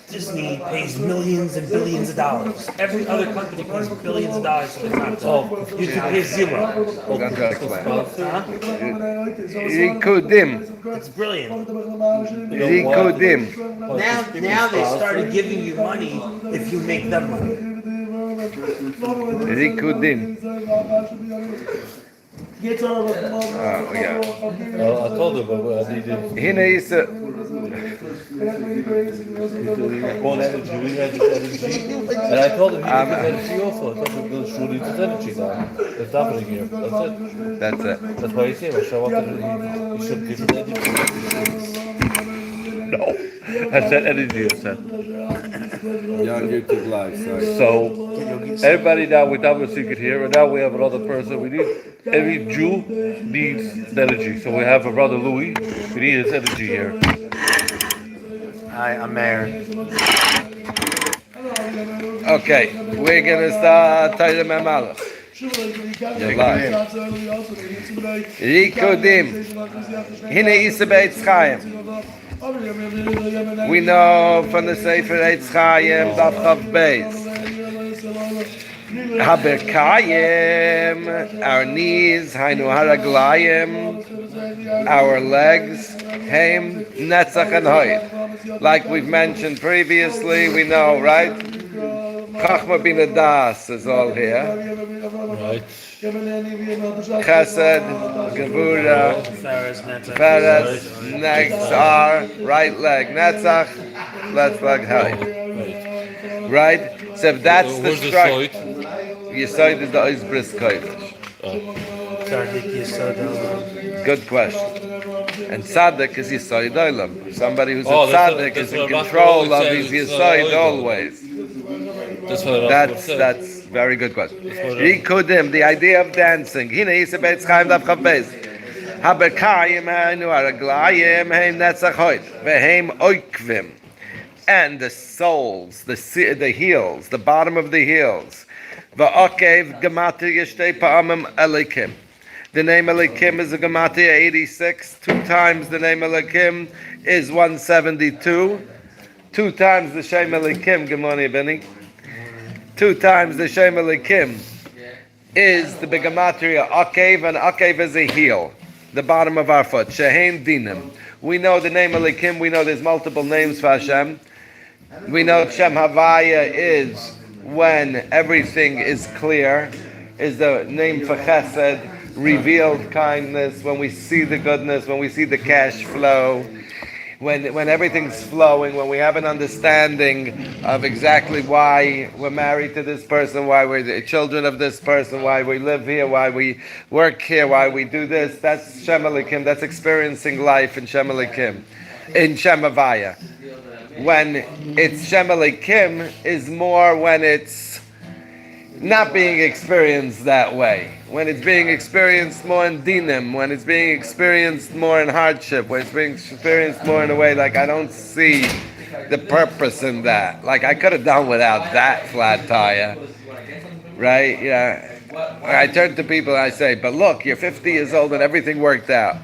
Disney pays millions and billions of dollars. Every other company pays billions of dollars for the content. YouTube pays zero. It's brilliant. Now they started giving you money if you make them money. I told him, but I needed. More energy, we had this energy. And I told him he needed energy also. I told him to surely this energy now. It's happening here. That's it. That's why he came. So I wanted he should give it energy. No. I said energy, I said. Young YouTube Live, sorry. So, everybody now, we have a secret here, and now we have another person. We need, every Jew needs energy. So we have a brother Louis, we need his energy here. Hi, I'm Mayor. Okay, we're gonna start Torah Memalach. Rikodim. Hine Isa Beitz Chaim. We know from the Sefer Eitz Chaim, Daf Chav Beis. Haberkayim, our knees, Hainu Haraglayim, our legs, Haim, Netzach and Hoyd. Like we've mentioned previously, we know, right? Chachma Bina Das is all here. Right. Chesed, Gevura, Feres, Netzar, right leg, Netzach, left leg, Hoyd. Right? So if that's the structure, Yisoid is the Oizbris Kodesh. Good question. And Tzaddik is Yisoid Olam. Somebody who's a Tzaddik is in control of his Yisoid always. That's very good question. Rikudim, the idea of dancing. Hine Yisa Beitz Chaim Daf Chav Beis. Haberkayim hainu haraglayim heim netzach hoyd veheim oikvim. And the soles, the heels, the bottom of the heels. Va'akev gematria shtei pa'amim elikim. The name Elikim is a gematria 86. 2 times the name Elikim is 172. 2 times the Shem Elikim, Gemoni Beni. 2 times the Shem Elikim is the gematria Akev, and Akev is a heel, the bottom of our foot. Shehein dinim. We know the name Elikim. We know there's multiple names for Hashem. We know Shem Havaya is when everything is clear, is the name for Chesed, revealed kindness, when we see the goodness, when we see the cash flow, when everything's flowing, when we have an understanding of exactly why we're married to this person, why we're the children of this person, why we live here, why we work here, why we do this. That's Shem Elikim. That's experiencing life in Shem Elikim, in Shem Havaya. When it's Shem Elikim is more when it's not being experienced that way. When it's being experienced more in dinim, when it's being experienced more in hardship, when it's being experienced more in a way like I don't see the purpose in that. Like I could have done without that flat tire, right? Yeah. I turn to people and I say, but look, you're 50 years old and everything worked out.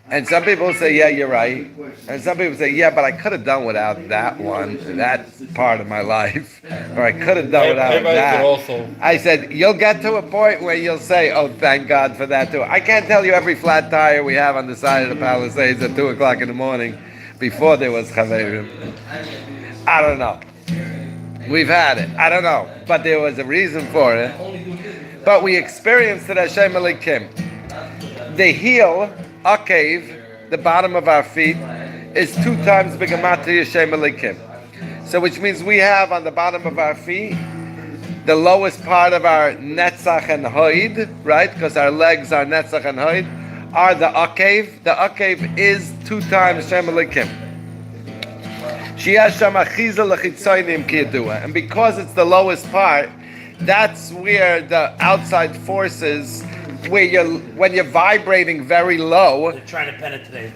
And some people say, yeah, you're right. And some people say, yeah, but I could have done without that one, that part of my life. Or I could have done without that. I said, you'll get to a point where you'll say, oh, thank God for that too. I can't tell you every flat tire we have on the side of the Palisades at 2 o'clock in the morning before there was Chaverim. I don't know. We've had it. I don't know. But there was a reason for it. But we experienced it as Hashem Elikim. The heel, Akev, the bottom of our feet, is 2 times Begamatria Shem Elikim. So which means we have on the bottom of our feet the lowest part of our Netzach and Hoid, right? Because our legs are Netzach and Hoid, are the Akev. The Akev is 2 times Shem Elikim. And because it's the lowest part, that's where the outside forces, when you're vibrating very low, they're trying to penetrate.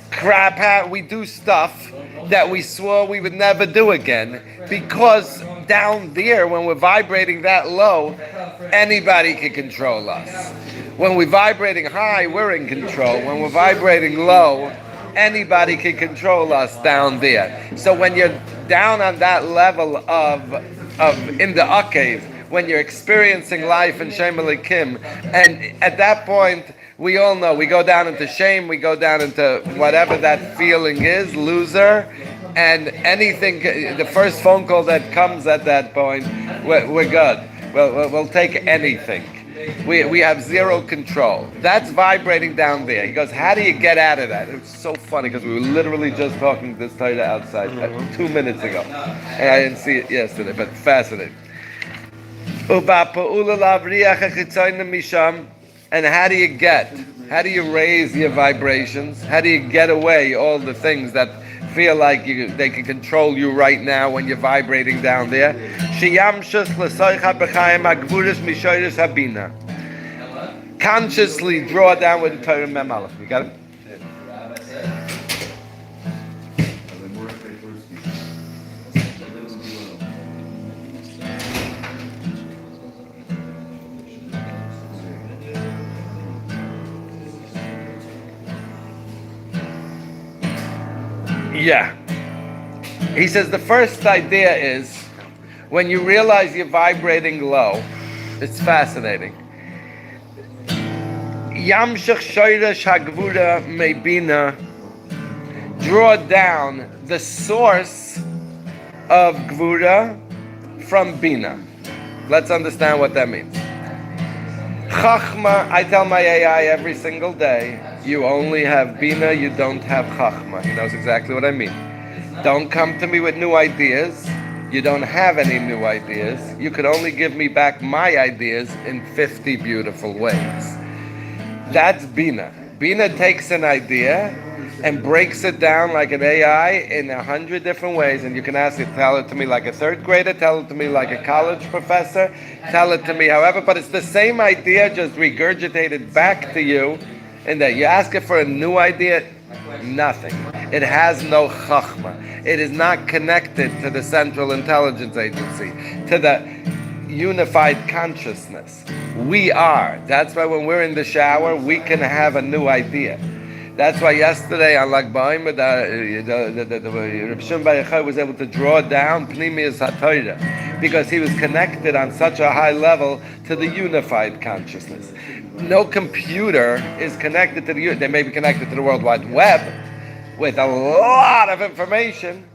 We do stuff that we swore we would never do again, because down there, when we're vibrating that low, anybody can control us. When we're vibrating high, we're in control. When we're vibrating low, anybody can control us down there. So when you're down on that level of in the Yaakov, when you're experiencing life in Shem Elikim, and at that point, we all know, we go down into shame, we go down into whatever that feeling is, loser, and anything, the first phone call that comes at that point, we're good. We'll take anything. We have zero control. That's vibrating down there. He goes, how do you get out of that? It's so funny because we were literally just talking this Torah outside 2 minutes ago. And I didn't see it yesterday, but fascinating. And how do you raise your vibrations? How do you get away all the things that feel like they can control you right now when you're vibrating down there? Consciously draw down with the Torah Mem Aleph. You got it? Yeah. He says the first idea is when you realize you're vibrating low, it's fascinating. Yamshach shoyresh hagvura meibina, draw down the source of gvura from bina. Let's understand what that means. Chachma, I tell my AI every single day, you only have bina, you don't have chachma. He knows exactly what I mean. Don't come to me with new ideas. You don't have any new ideas. You could only give me back my ideas in 50 beautiful ways. That's bina. Bina takes an idea and breaks it down like an AI in 100 different ways. And you can ask it, tell it to me like a third grader, tell it to me like a college professor, tell it to me however, but it's the same idea just regurgitated back to you. And that you ask it for a new idea, nothing. It has no chachma. It is not connected to the Central Intelligence Agency, to the unified consciousness. We are. That's why when we're in the shower, we can have a new idea. That's why yesterday on Lag BaOmer, Reb Shimon Bar Yochai was able to draw down Pnimius HaTorah because he was connected on such a high level to the unified consciousness. No computer is connected to they may be connected to the World Wide Web with a lot of information,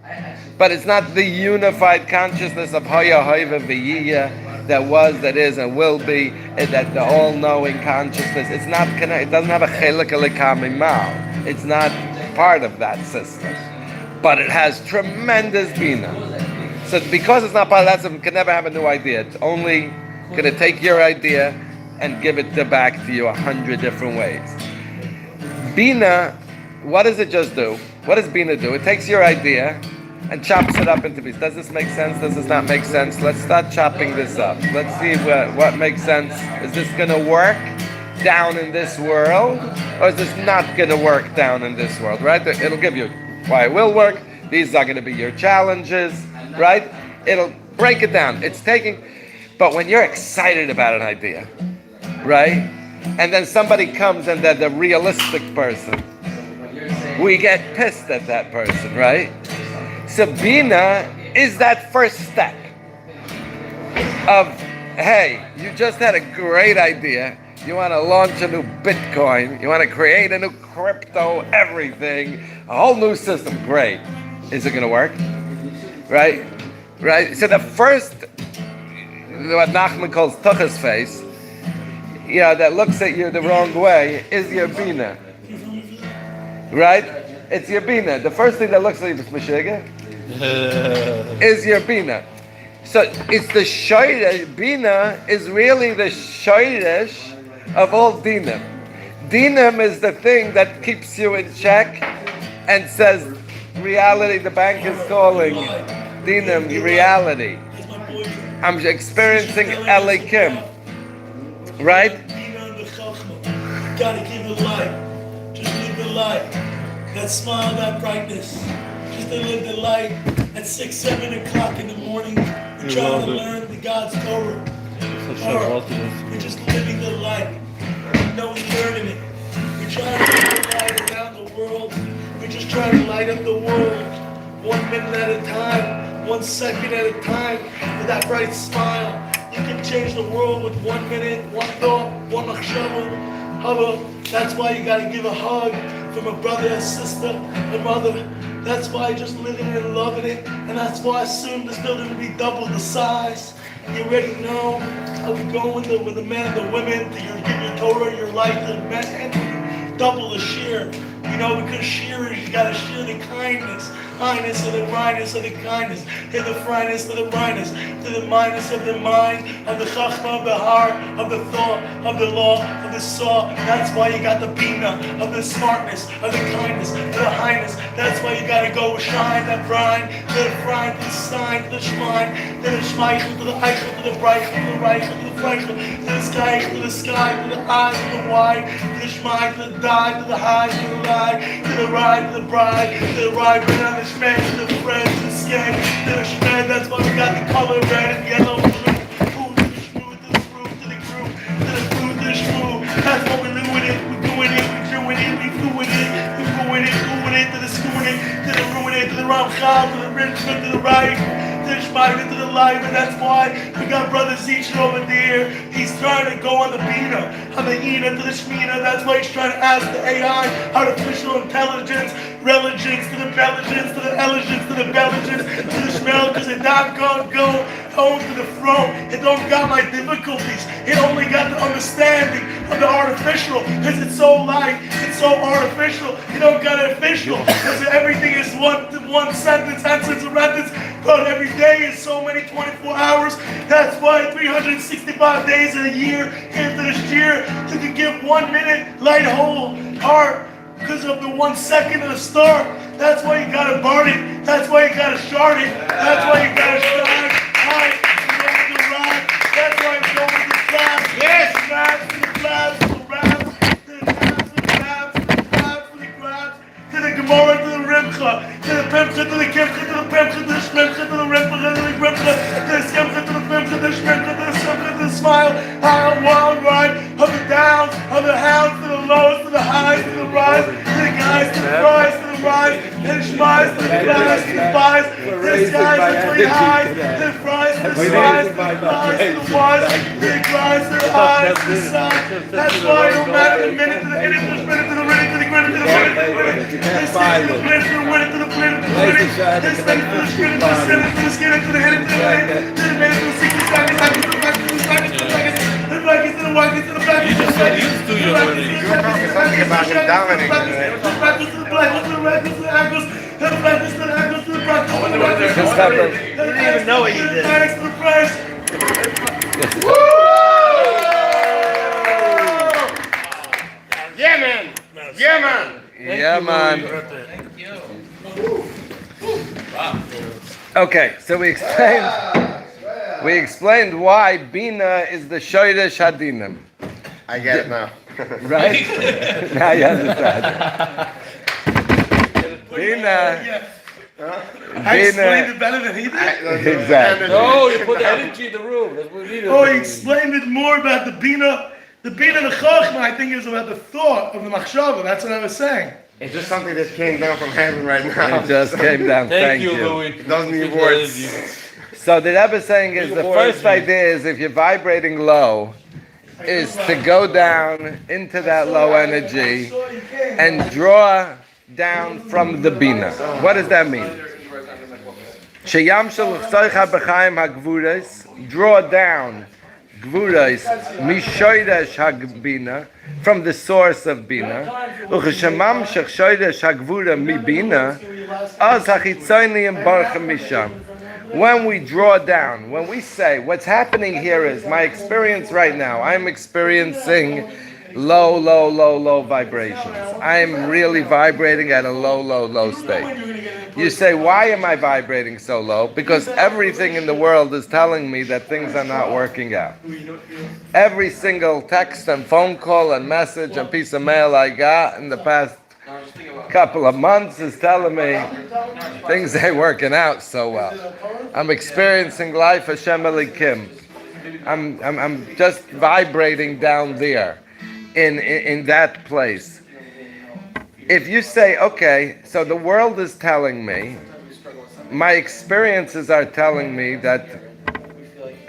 but it's not the unified consciousness of Haya, Hoiva, V'yiyah that was, that is, and will be, and that the all-knowing consciousness. It's not connected. It doesn't have a chelik mal. It's not part of that system, but it has tremendous bina. So because it's not part of that system, it can never have a new idea. It's only going to take your idea and give it back to you 100 different ways. Bina, what does it just do? What does Bina do? It takes your idea and chops it up into pieces. Does this make sense? Does this not make sense? Let's start chopping this up. Let's see what makes sense. Is this going to work down in this world? Or is this not going to work down in this world? Right? It'll give you why it will work. These are going to be your challenges. Right? It'll break it down. It's taking... But when you're excited about an idea, right? And then somebody comes and they're the realistic person, we get pissed at that person, right? Sabina is that first step of, hey, you just had a great idea. You want to launch a new Bitcoin. You want to create a new crypto, everything, a whole new system. Great. Is it going to work? Right? Right? So the first, what Nachman calls tuchas face, that looks at you the wrong way, is your bina. Right? It's your bina. The first thing that looks at you is Meshiga is your bina. So it's the shoyresh. Bina is really the shoyresh of all dinam. Dinam is the thing that keeps you in check and says, reality, the bank is calling. Dinam, reality. I'm experiencing Elikim. Right? Gotta give it light. Just live the light. That smile, that brightness. Just to live the light at 6, 7 o'clock in the morning. We're trying to learn the God's Torah. We're just living the light. We're learning it. We're trying to live the light around the world. We're just trying to light up the world, 1 minute at a time, 1 second at a time, with that bright smile. You can change the world with 1 minute, 1 thought, 1 machshava. That's why you gotta give a hug from a brother, a sister, a mother. That's why just living it and loving it. And that's why I soon this building will be double the size. You already know how we go with the men and the women. To give your Torah, your life to the men, and double the shear. You know, because shear is, you gotta shear the kindness. Highness of the wryness of the kindness, to the fryness of the wryness, to the minus of the mind, of the chachma, of the heart, of the thought, of the law, of the saw. That's why you got the bina, of the smartness, of the kindness, of the highness. That's why you gotta go shine that brine, to the frine, to the sign, to the shmine, to the shmeichel, to the eichel, to the breichel, to the reichel, to the fleichel, to the sky, to the sky, to the eyes, to the wide, to the shmine, to the die, to the high, to the lie, to the ride, to the bride, to the ride, bring on the shmed, to the friends, to the skin, to the shmed. That's why we got the color red and yellow, blue, to the shrew, to the screw, to the crew, to the crew, to the shrew. That's what we're doing it, we're doing it, we're doing it, we're doing it, we're doing it, doing it, to the screwing it, to the ruin it, to the ramchal, to the rich, to the right, to the shmide, to the life. And that's why we got brother Zichin over there. He's trying to go on the bina, on the ina, to the shmina. That's why he's trying to ask the AI, artificial intelligence, religions, to the belligence, to the elegance, to the belligence, to the smell, because it not gonna go home to the throne. It don't got my difficulties. It only got the understanding of the artificial, because it's so light, it's so artificial. You don't got it official, because everything is one sentence, answers a sentence, but every day is so many 24 hours. That's why 365 days in a year, into this year, you can give 1 minute light whole heart, because of the 1 second of the start. That's why you gotta burn it. That's why you gotta shard it. That's why you gotta shine. Hide. You have to ride. That's why you go with the flaps. Yes, flaps to the flaps, to the raps, to the taps, to the taps, to the flaps, to the grabs, to the Gemara, to the Rimcha, to the Pimcha, to the Kimcha, to the Pimcha, to the Shmimcha, to the Rimcha, to the Grimcha, to the Skimcha, to the Pimcha, to the Shmimcha, to the Simcha, to the smile, high wild ride, of the downs, of the hounds, to the lows, to the highs, to the rise, to the guys, to the fries, to the rise, to the shmais, to the flies, to the buys, to the skies, to the highs, to the fries, to the spies, to the flies, to the wise, to the grinds, to the eyes, to the sun. That's why no matter the minute, to the minute, to the minute, to the minute, to the minute, to the minute, to the minute, to the minute, to the minute, to the minute, to the minute, to the minute, to the minute, to the skin, to the skin, to the skin, to the head, to the head, to the minute, to the secret, to the second, to the second, to the second, to the second, to the second, to the black, to the white, to the black, to the black, used to you already. You were talking something about him dominating. to the black, to the black, to the red, to the ankles, to the black, to the ankles, to the black, to the red, to the black, You didn't even know what you did. to the price. Yeah, man. Yeah, man. Yeah, man. Okay, so we explained why Bina is the Shoydesh Hadinim. I get it now. Right? Now you understand. Bina. I explained it better than he did. Exactly. No, you put the energy in the room. That's what we needed. Oh, he explained it more about the Bina. The Bina and the Chochma, I think, is about the thought of the Machshava. That's what I was saying. It's just something that came down from heaven right now. It just came down. Thank Thank you, you. Louis. It doesn't need words. So the Rebbe is saying is the first idea is if you're vibrating low, is to go down into that low energy and draw down from the Bina. What does that mean? Draw down Gvurais mishoydesh hagbina from the source of bina. Ucheshamam shech shoydesh hagvura mi bina az hachitzoni and barchem misham. When we draw down, when we say what's happening here is my experience right now. I'm experiencing low vibrations. I'm really vibrating at a low state. You say, why am I vibrating so low? Because everything in the world is telling me that things are not working out. Every single text and phone call and message and piece of mail I got in the past couple of months is telling me things ain't working out so well. I'm experiencing life Hashem Elikim. I'm just vibrating down there in that place. if you say, okay, so the world is telling me, my experiences are telling me that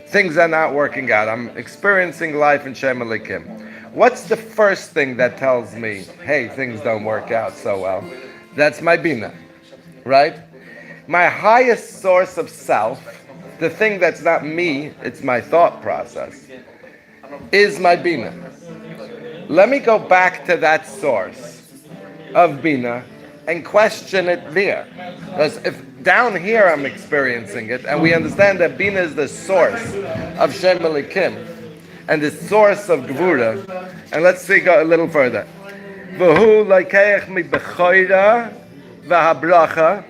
things are not working out. I'm experiencing life in Shem Elikim. What's the first thing that tells me, hey, things don't work out so well? That's my bina, right? My highest source of self, the thing that's not me, it's my thought process, is my bina. Let me go back to that source of bina and question it there. Because if down here I'm experiencing it, and we understand that bina is the source of Shem Elikim, and the source of Gvura, and let's see, go a little further. V'hu lokeach mi b'choira v'habracha.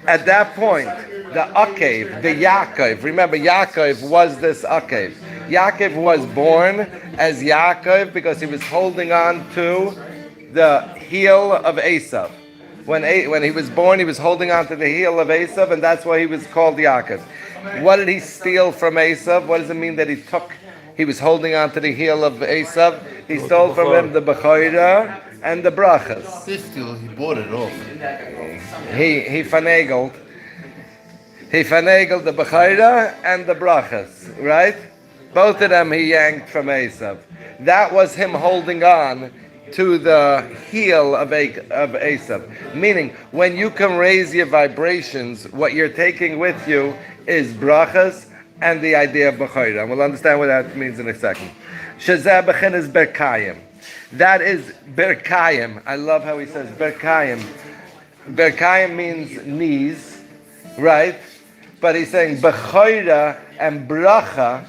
At that point, the Yaakov, the Yaakov, remember Yaakov was this Yaakov. Yaakov was born as Yaakov because he was holding on to the heel of Esav. When he was born, he was holding on to the heel of Esav, and that's why he was called Yaakov. What did he steal from Esav? What does it mean that he was holding on to the heel of Esav? He stole from him the Bechorah and the Brachas. He bought it off. He finagled the Bechorah and the Brachas, right? Both of them he yanked from Esav. That was him holding on to the heel of Esav. Meaning, when you can raise your vibrations, what you're taking with you is Brachas and the idea of Bechorah. And we'll understand what that means in a second. Shezeh bechinas berkayim. That is berkayim. I love how he says berkayim. Berkayim means knees, right? But he's saying Bechorah and Bracha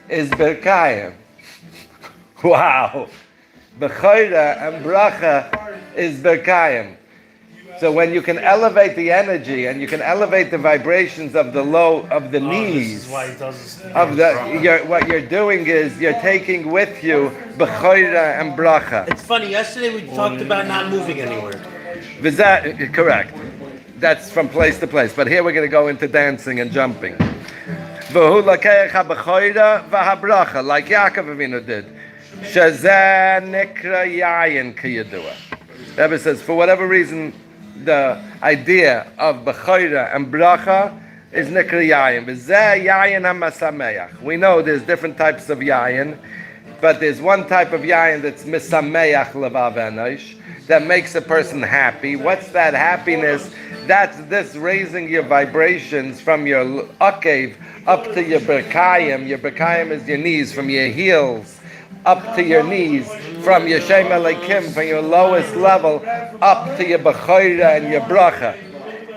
is berkayim. Wow. Bechorah and Bracha is berkayim. So when you can elevate the energy and you can elevate the vibrations of the knees, what you're doing is you're taking with you Bechorah and Bracha. It's funny, yesterday we talked about not moving anywhere. Correct. That's from place to place. But here we're going to go into dancing and jumping. V'hu lakeach ha-bechorah v'ha-bracha, like Yaakov Avinu did. Shezeh nikra yayin kiyadua. Rebbe says, for whatever reason, the idea of Bechorah and Bracha is nikra yayin. V'zeh yayin ha-masameach. We know there's different types of yayin, but there's one type of yayin that's misameach levav enosh, that makes a person happy. What's that happiness? That's this raising your vibrations from your Yaakov up to your berkayim. Your berkayim is your knees, from your heels up to your knees, from your Shem Elikim, from your lowest level up to your Bechorah and your Bracha.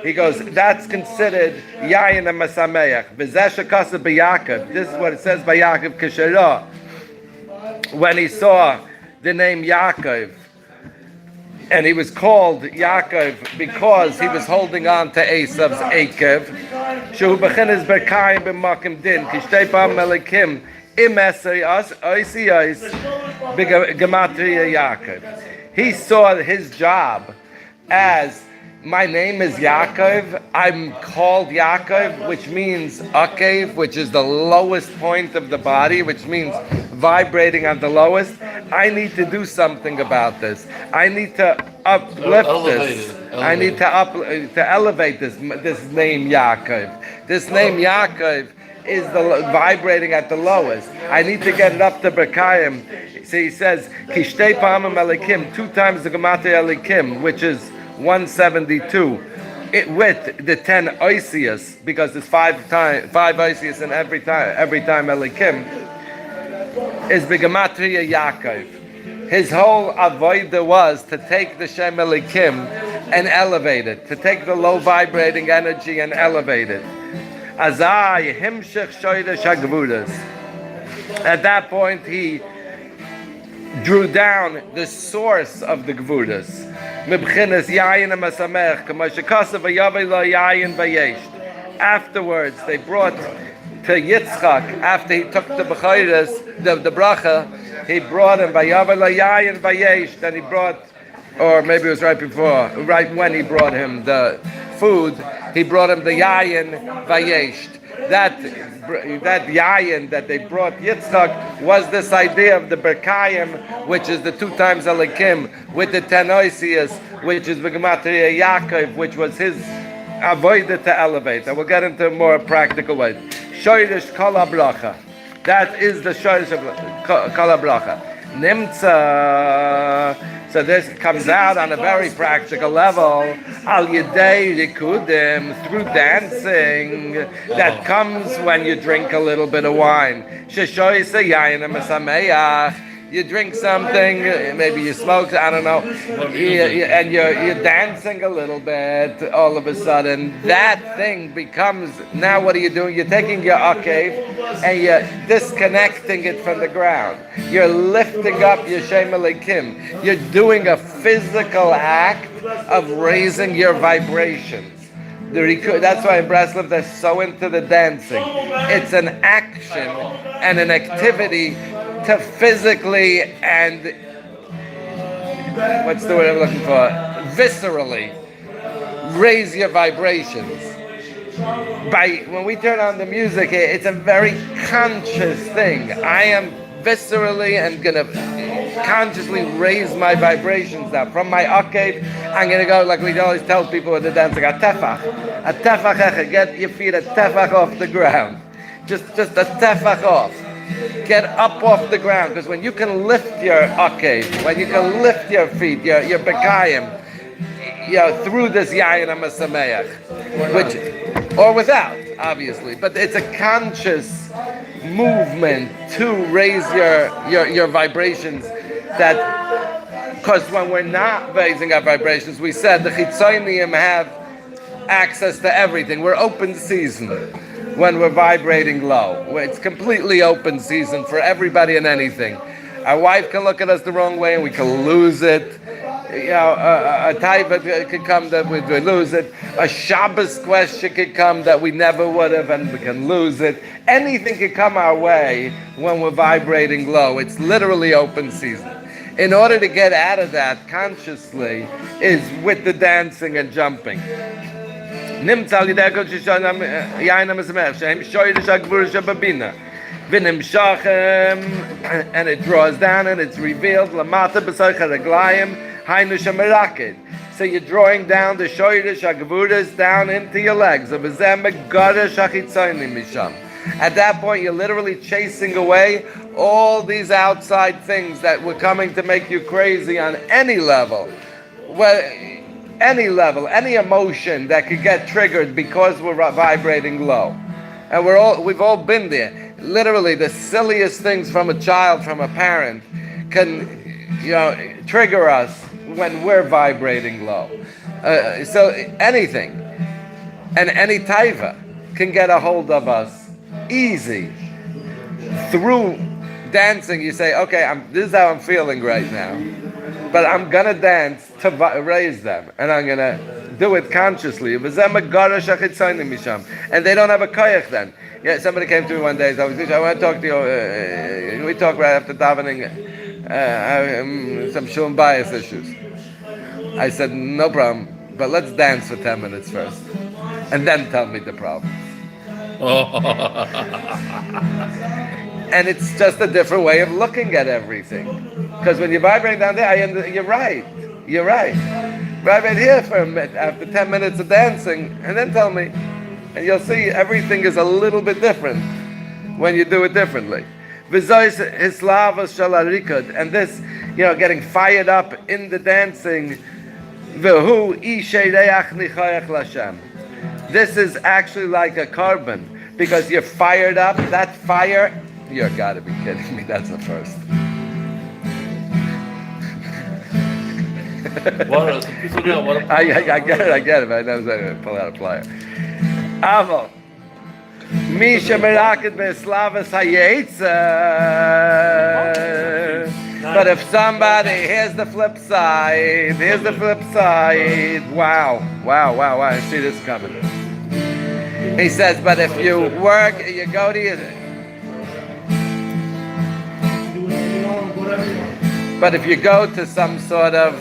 He goes, that's considered Yayin and Masameach. V'zeh shekasa b'Yaakov. This is what it says by Yaakov Kishara. When he saw the name Yaakov, and he was called Yaakov because he was holding on to Esav's Akev. Shehu bechinas berkayim b'makim din kishtei pam melikim im esei as oisi ois b'gematria Yaakov. He saw his job as, my name is Yaakov, I'm called Yaakov, which means Akev, which is the lowest point of the body, which means vibrating at the lowest. I need to do something about this. I need to uplift this. I need to elevate this name Yaakov. This name Yaakov is vibrating at the lowest. I need to get it up to Berkayim. So he says, Kishtei Pamim Elikim, 2 times the Gematria Elikim, which is 172. With the 10 Oisius, because there's 5 Oisius in every time Elikim, is Begematria Yaakov. His whole avodah was to take the Shem Elikim and elevate it, to take the low vibrating energy and elevate it. Azai himshech shoydesh hagvudas. At that point, he drew down the source of the gvudas. Mibchinas yayin amasamech kamashikasav vayavei lo yayin vayesh. Afterwards, they brought to Yitzchak, after he took the Bechorah, the Bracha, he brought him vayavei lo yayin vayesh. Then he brought, or maybe it was right before, right when he brought him the food, he brought him the yayin vayesh. that yayin that they brought Yitzchak was this idea of the Berkayim, which is the 2 times Elikim, with the Tenoisius, which is V'gematria Yaakov, which was his avodah to elevate. And we'll get into a more practical way. Shoyrish Kol HaBracha. That is the Shoyrish of Kol HaBracha. Nimtza. So this comes out on a very practical level. Al Yedei Rikudim, through dancing, that comes when you drink a little bit of wine. Sheshoyse Yayin Mesameach. You drink something, maybe you smoke, I don't know, and you're dancing a little bit. All of a sudden, that thing becomes, now what are you doing? You're taking your Yaakov and you're disconnecting it from the ground. You're lifting up your Shem Elikim. You're doing a physical act of raising your vibrations. That's why in Breslov they're so into the dancing. It's an action and an activity to physically and what's the word I'm looking for? Viscerally raise your vibrations. When we turn on the music, it's a very conscious thing. I am viscerally and gonna consciously raise my vibrations now. From my Yaakov, I'm gonna go, like we always tell people with the dancing, a tefach, get your feet a tefach off the ground. Just a tefach off. Get up off the ground, because when you can lift your Yaakov, when you can lift your feet, your bekayim, through this yayin hamasameach, which, or without, obviously, but it's a conscious movement to raise your vibrations. That, because when we're not raising our vibrations, we said the chitzonium have access to everything. We're open season. When we're vibrating low, it's completely open season for everybody and anything. Our wife can look at us the wrong way and we can lose it. A taiva could come that we lose it. A Shabbos question could come that we never would have and we can lose it. Anything could come our way when we're vibrating low. It's literally open season. In order to get out of that consciously is with the dancing and jumping. And it draws down and it's revealed. So you're drawing down the shoyrish hagvuras down into your legs. At that point, you're literally chasing away all these outside things that were coming to make you crazy on any level. Any level, any emotion that could get triggered because we're vibrating low. And we've all been there. Literally, the silliest things from a child, from a parent, can trigger us when we're vibrating low. So anything and any taiva can get a hold of us easy. Through dancing, you say, okay, this is how I'm feeling right now. But I'm going to dance to raise them. And I'm going to do it consciously. And they don't have a koyach then. Yeah, somebody came to me one day. So I want to talk to you. Can we talk right after davening? Some shalom bias issues. I said, no problem. But let's dance for 10 minutes first. And then tell me the problem. And it's just a different way of looking at everything. Because when you vibrate down there, you're right. Vibrate here for a minute, after 10 minutes of dancing, and then tell me. And you'll see everything is a little bit different when you do it differently. And this, getting fired up in the dancing. This is actually like a carbon. Because you're fired up, that fire, you've got to be kidding me, that's the first. I get it, but I never said to pull out a plier. Avo. Misha Meraket Beslavas Hayetza. But if somebody, here's the flip side. Wow, I see this coming. He says, but if you work, you go to your... But if you go to some sort of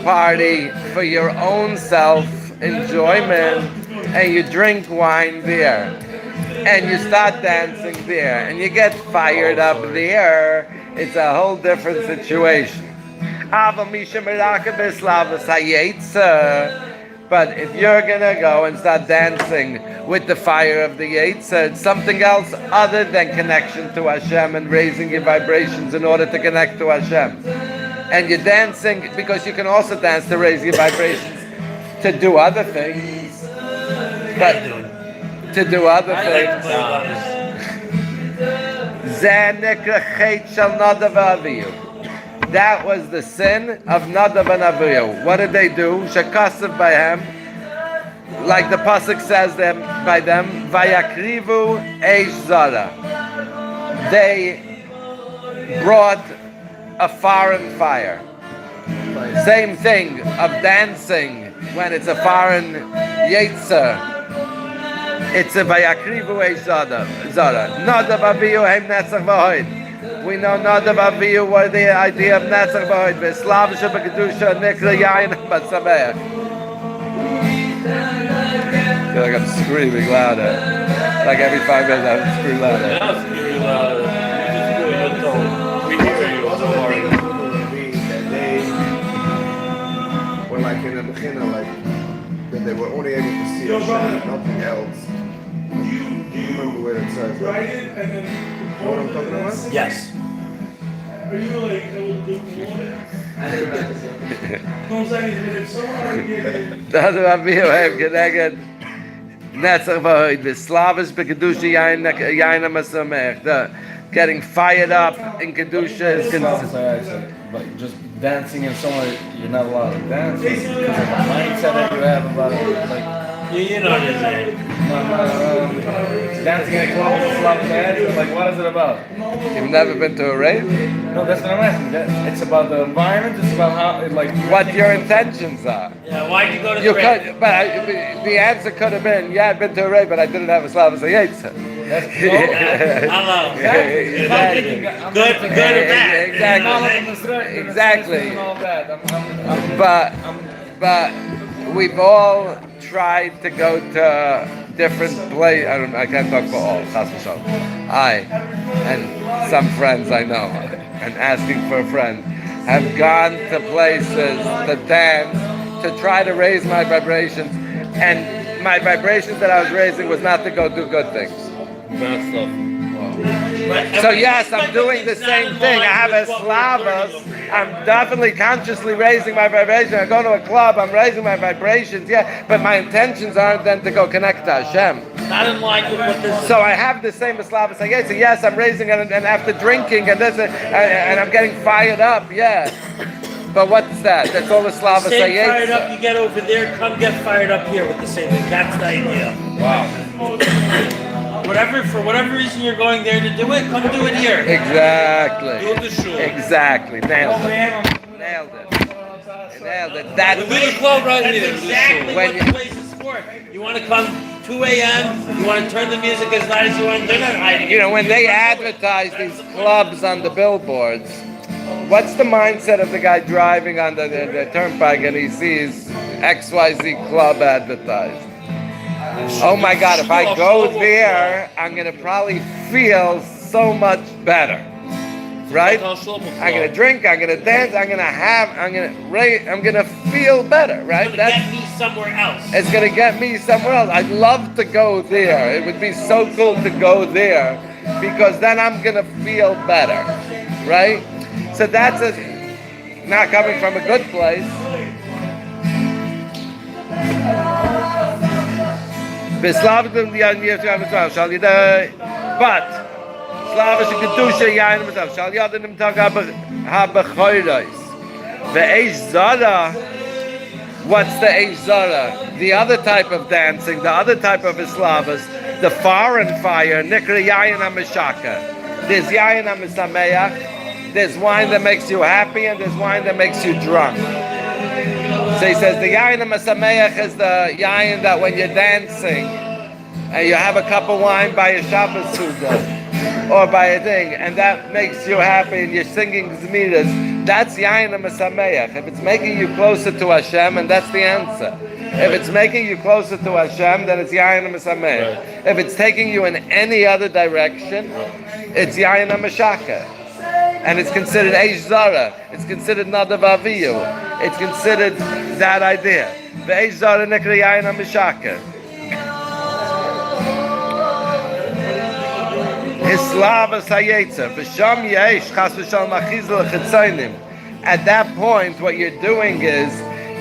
party for your own self-enjoyment and you drink wine, beer, and you start dancing there, and you get fired up there, it's a whole different situation. But if you're gonna go and start dancing with the fire of the Yetzer, it's something else other than connection to Hashem and raising your vibrations in order to connect to Hashem. And you're dancing because you can also dance to raise your vibrations to do other things. But to do other things. That was the sin of Nadav and Avihu. What did they do? Shekasav by him, like the pasuk says them by them, Vayakrivu eish zara. They brought a foreign fire. Same thing of dancing when it's a foreign Yetzer. It's a Vayakrivu eish zara. Nadav Avihu heim netzach v'hoid. We know Nadav Avihu what the idea of Netzach V'Hoid. V'Slavisha B'Kedusha Nikra Yain B'Tzameach. I feel like I'm screaming louder. Like every 5 minutes I'm screaming louder. Now screaming louder. You just do it. We hear you. Don't worry. That they were like in the beginning, like that they were only able to see Hashem, nothing else. You remember where it says, right? You know what I'm talking about? Yes. Are you like, I will do water? No, I'm saying, if someone already gave it, Nadav Avihu heim Keneged Netzach V'Hoid. V'Slavish B'Kedusha Yain HaMasamech. The getting fired up in Kedusha is But just dancing in somewhere you're not allowed to dance because of the mindset that you have about it. Like, You know what I'm saying. dancing in a club with a slap in the head, like what is it about? You've never been to a rave? No, that's what I'm asking. It's about the environment, it's about how, like... What your intentions are. Yeah, why'd you go to the You rave? could, but the answer could have been, yeah, I've been to a rave, but I didn't have a Slavas Yetzer. Hello. Exactly. Good or bad. Exactly. But we've all tried to go to different places. I can't talk for all. I and some friends I know, and asking for a friend, have gone to places to dance to try to raise my vibrations, and my vibrations that I was raising was not to go do good things. Bad stuff. So yes, I'm doing the same thing. I have a Slavos. I'm definitely consciously raising my vibration. I go to a club, I'm raising my vibrations, yeah, but my intentions aren't then to go connect to Hashem. I didn't like it with this. So I have the same as Slavos. I guess, yes, I'm raising it, and after drinking and this, and I'm getting fired up, yeah. But what's that? That's all the Slavos Stay I fired up, you get over there, come get fired up here with the same thing. That's the idea. Wow. For whatever reason you're going there to do it, come do it here. Exactly. Do the shul. Exactly. Nailed it. Nailed it. Nailed it. That's The little club right here. That's exactly When what the place is for. You want to come 2 a.m., you want to turn the music as loud as you want, they're not hiding it. You know, when they advertise these clubs on the billboards, what's the mindset of the guy driving on the turnpike and he sees XYZ club advertised? Oh my God, if I go there, I'm going to probably feel so much better. Right? I'm going to drink, I'm going to dance, I'm going to feel better, right? It's going to get me somewhere else. It's going to get me somewhere else. I'd love to go there. It would be so cool to go there because then I'm going to feel better, right? So that's not coming from a good place. But Slavish Kedusha Yain Matav Shal Yadim Tag HaBechoros. Ve'esh Zara. What's the Eish Zara? The other type of dancing, the other type of Islavas, the foreign fire, Nikra Yain HaMeshaka. There's Yain HaMesameach, there's wine that makes you happy, and there's wine that makes you drunk. So he says the Yain HaMesameach is the Yain that when you're dancing, and you have a cup of wine by a Shabbos Suda, or by a thing, and that makes you happy, and you're singing Zmiras, that's Yain HaMesameach. If it's making you closer to Hashem, and that's the answer. If it's making you closer to Hashem, then it's Yayin HaMesamech. If it's taking you in any other direction, it's Yayin HaMeshaka. And it's considered Eish Zara. It's considered Nadav Aviyu. It's considered that idea. The Eish Zara Nikra Yayin HaMeshaka. Hislavas Hayetzer. V'sham Yesh Chas V'shal Machizl Chitzonim. At that point, what you're doing is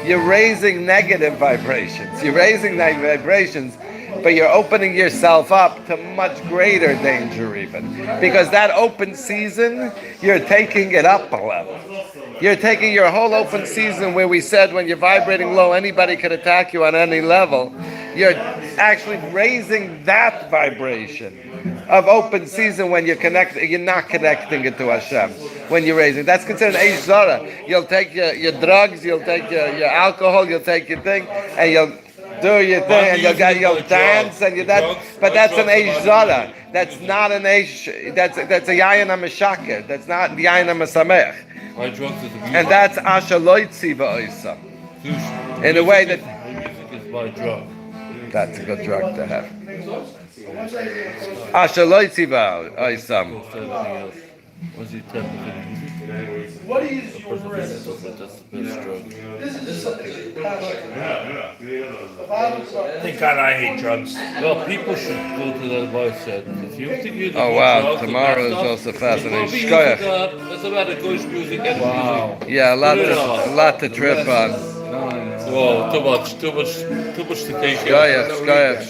you're raising negative vibrations. You're raising negative vibrations, but you're opening yourself up to much greater danger even. Because that open season, you're taking it up a level. You're taking your whole open season where we said when you're vibrating low, anybody could attack you on any level. You're actually raising that vibration of open season when you're not connecting it to Hashem. When you're raising, that's considered Eish Zara. You'll take your drugs, you'll take your alcohol, you'll take your thing, and you'll do your thing, and you'll dance, and but that's an Eish Zara. That's not an Eish. That's a Yayin HaMeshaka. That's not Yayin HaMesamech. And that's Asher Loitzi Ba'oisam. In a way that that's a good drug to have. Asher Loitzi Ba'oisam. What is your Thank God I hate drugs. Well, people should go to that advice said. If you think you Oh wow, tomorrow is also fascinating. Shkoyach. That's about a Goyish music and music. Yeah, a lot to trip on. Whoa, too much to take. Shkoyach.